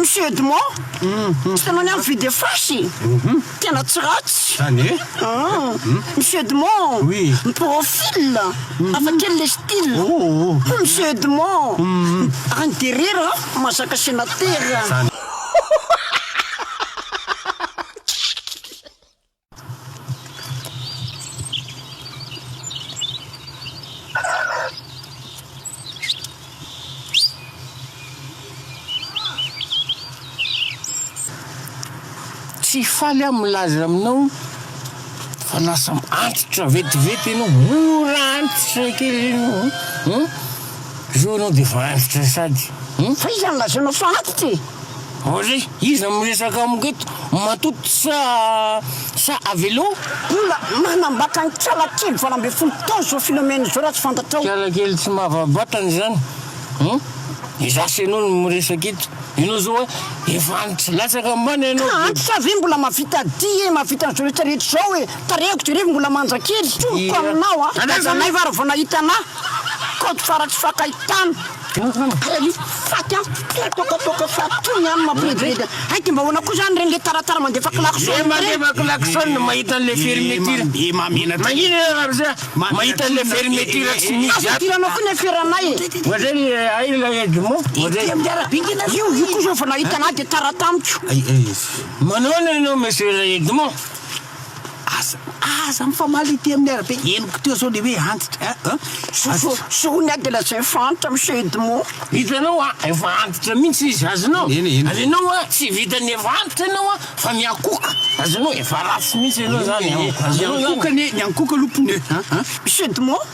Monsieur Edmond, c'est un homme vie de fâché. Tiens, tu rates. Monsieur Edmond, oui. Profil, avec quel style. Monsieur Edmond, intérieur, moi, ça cache la terre. Tsy faly aho milaza aminao fa lasa antitra vetivety ianao mora antitra kely ianao zo anao dia fa antitra sady Fa izy an'lazanao fa antitra zay izy miresaka amiketo matoto sa avelo Ola manambaka ny kialakely fa lambe folo taona zao Philomène zao raha tsy fantatrao kialakely tsy mahavabatany zany izasy ianao no miresaka eto ianao zao efa antitra latsaka ambany ianao antitra ve mbola mavita dia mavita n'izao rehetrarehetra zao hoe tarehako jerevy mbola manja kely toko aminao azanay vara vao nahita anahy kody faratsy fakahitana faty tokatoka fatony any mampirediredy haity mba hoana koa zany regny le taratara mandefa klakson mandefa klakson mahita an'le fermeture mahita an'le fermeture tsy misy tiranao koa ny feranay zany aila Edmond io koa zao fa nahita anahy dia taratamiko manona ianao monsieur Edmond aza mifamaly ty amin'ny arabe eniko teo zao le hoe antitra sohony a de lazay fantatra monsieur Edmond hitanao efa antitra mihitsy izy azonao azonao tsy vitany efa antitra ianao fa miakoka azonao efa ratsy mihitsy ianao zany ny ankoka lopone monsieur Edmond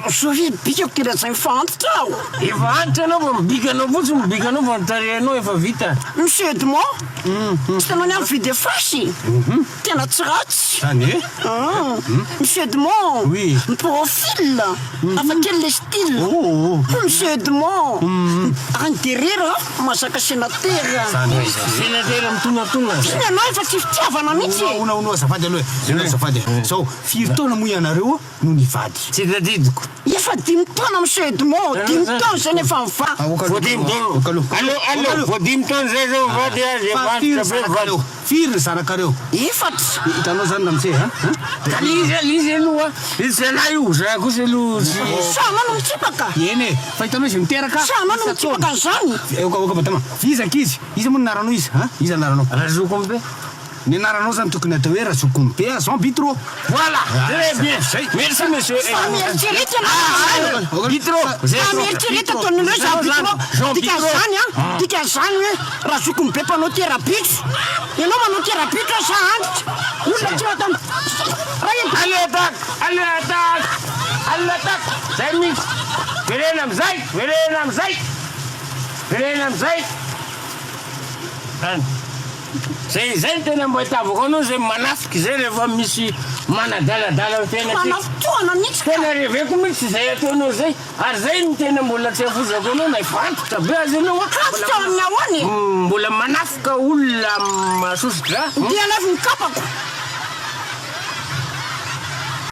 sohi bikako ty lazay fantatra aho efa antitra anao fa mibikanao fotsiny mibikanao fa nitarehanao efa vita monsieur Edmond tsy tanao ny amin'ny vide fasy tena tsy ratsy monsieur Edmond profil avec quel style monsieur Edmond intérieur masaka sénateur mitonatona ianao efa tsy fitiavana mihitsy ona azafady aloha azafady zao firy taona moa ianareo no nivady tsy tadidiko efa 10 taona monsieur Edmond 10 taona zany efa miva vo 10 taona zay zao vady azy firy zanakareo efatra hitanao zany namse izy aloha izy zalahy io za kosa aloha sama no mitsipaka ene fa hitanao izy miteraka sama no mitsipaka zany oka batama fizaka izy moa naranao izy anaranao razoko mbe ny anaranao zany tokony atao hoe razokony be Jean Bitro voilà très bien merci monsieur Bitro mieritsereta ton'olo Jean Bitro dika zany hoe razokony be mpanao thérapie ianao manao thérapie sa antitra olona tsy rata allez attaque zay mihitsy verena amizay zay tena mbo hitavako anao zay manafiky zay rehefa misy manadaladala manafitoana mihitsy tena reveko mihitsy zay ataonao zay ary zay ny tena mbola tsy afozako anao na efa antitra be azy anao antitra amin'ny ahoany mbola manafika olona masositra dia anazy mikapako